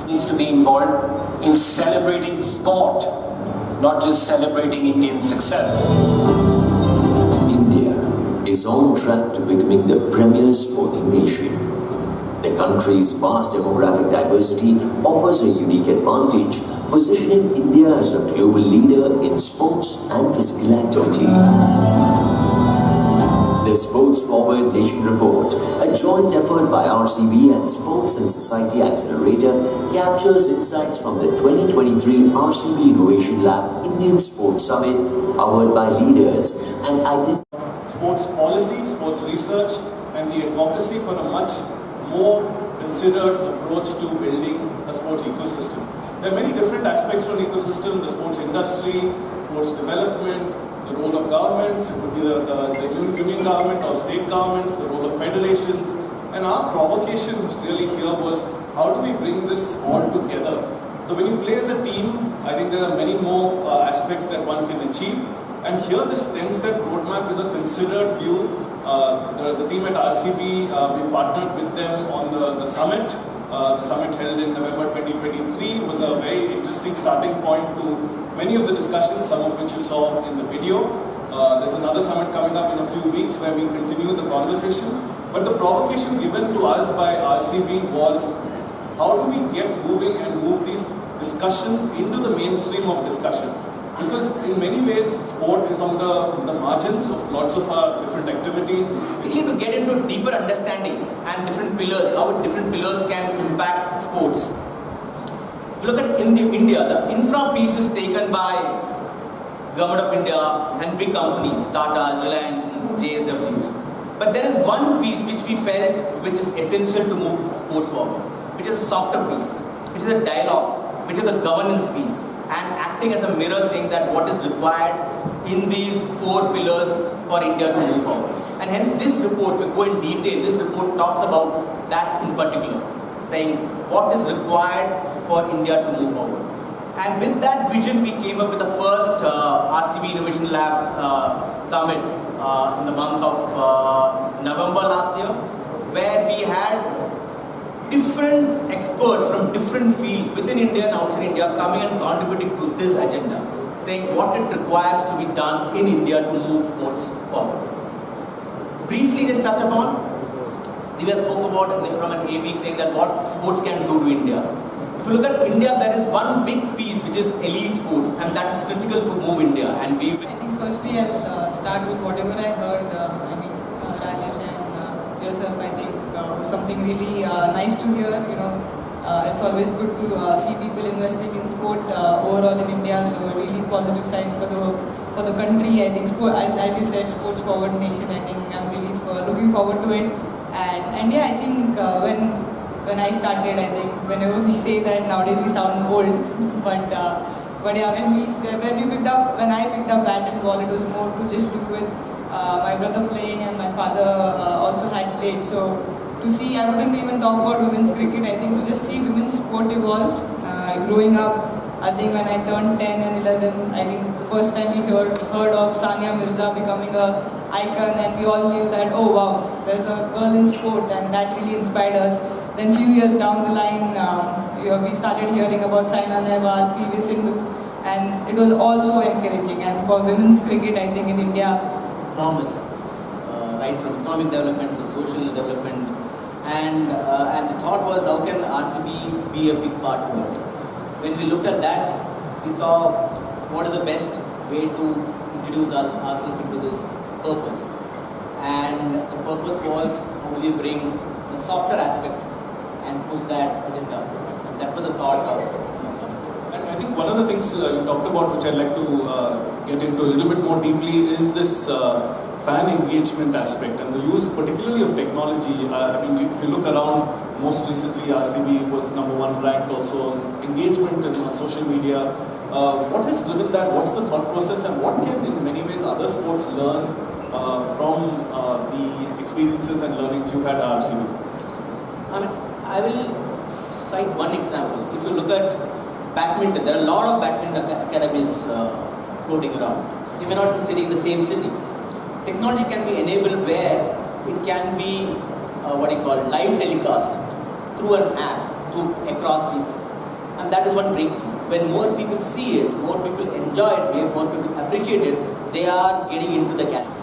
Needs to be involved in celebrating sport, not just celebrating Indian success. India is on track to becoming the premier sporting nation. The country's vast demographic diversity offers a unique advantage, positioning India as a global leader in sports and physical activity. The Sports Forward Nation Report, a joint effort by RCB and Sports and Society Accelerator, captures insights from the 2023 RCB Innovation Lab Indian Sports Summit, powered by leaders and sports policy, sports research, and the advocacy for a much more considered approach to building a sports ecosystem. There are many different aspects to an ecosystem: the sports industry, sports development, the role of governments, it could be the union government or state governments, the role of federations. And our provocation really here was, how do we bring this all together? So when you play as a team, I think there are many more aspects that one can achieve. And here this 10-step roadmap is a considered view. The team at RCB, we partnered with them on the summit. The summit held in November 2023 was a very interesting starting point to many of the discussions, some of which you saw in the video. There's another summit coming up in a few weeks where we continue the conversation. But the provocation given to us by RCB was, how do we get moving and move these discussions into the mainstream of discussion? Because in many ways, sport is on the margins of lots of our different activities. We need to get into a deeper understanding and different pillars, how different pillars can impact sports. If you look at India, the infra piece is taken by Government of India and big companies, Tata, Reliance, JSWs. But there is one piece which we felt which is essential to move sports forward, which is a softer piece, which is a dialogue, which is a governance piece, and acting as a mirror saying that what is required in these 4 pillars for India to move forward. And hence this report, we go in detail, this report talks about that in particular, saying what is required for India to move forward. And with that vision, we came up with the first RCB Innovation Lab Summit in the month of November last year, where we had different experts from different fields within India and outside India coming and contributing to this agenda, saying what it requires to be done in India to move sports forward. Briefly just touch upon, Divya spoke about from an AB saying that what sports can do to India. If you look at India, there is one big piece which is elite sports, and that is critical to move India. And we. I think firstly I'll start with whatever I heard. Rajesh and yourself, I think was something really nice to hear. It's always good to see people investing in sport overall in India. So really positive signs for the country. I think sport, as you said, sports forward nation. I think I'm really looking forward to it. And yeah, I think when I started, I think whenever we say that nowadays we sound old, but yeah, when I picked up bat and ball, it was more to just do with my brother playing and my father also had played. So to see, I wouldn't even talk about women's cricket. I think to just see women's sport evolve, growing up. I think when I turned 10 and 11, I think the first time we heard of Sania Mirza becoming a icon, and we all knew that, oh wow, there's a girl in sport, and that really inspired us. Then few years down the line, we started hearing about Saina Nehwal, PV Sindhu, and it was also encouraging. And for women's cricket, I think in India, enormous, right from economic development to social development, and the thought was, how can RCB be a big part to it? When we looked at that, we saw what is the best way to introduce ourselves into this purpose. And the purpose was how do we bring the softer aspect and push that agenda. And that was the thought of. And I think one of the things you talked about, which I'd like to get into a little bit more deeply, is this fan engagement aspect and the use particularly of technology. If you look around, most recently RCB was #1 ranked also on engagement and on social media. What has driven that? What's the thought process, and what can in many ways other sports learn from the experiences and learnings you had at RCB? I will cite one example. If you look at badminton, there are a lot of badminton academies floating around. They may not be sitting in the same city. Technology can be enabled where it can be live telecast through an app to across people. And that is one breakthrough. When more people see it, more people enjoy it, more people appreciate it, they are getting into the category.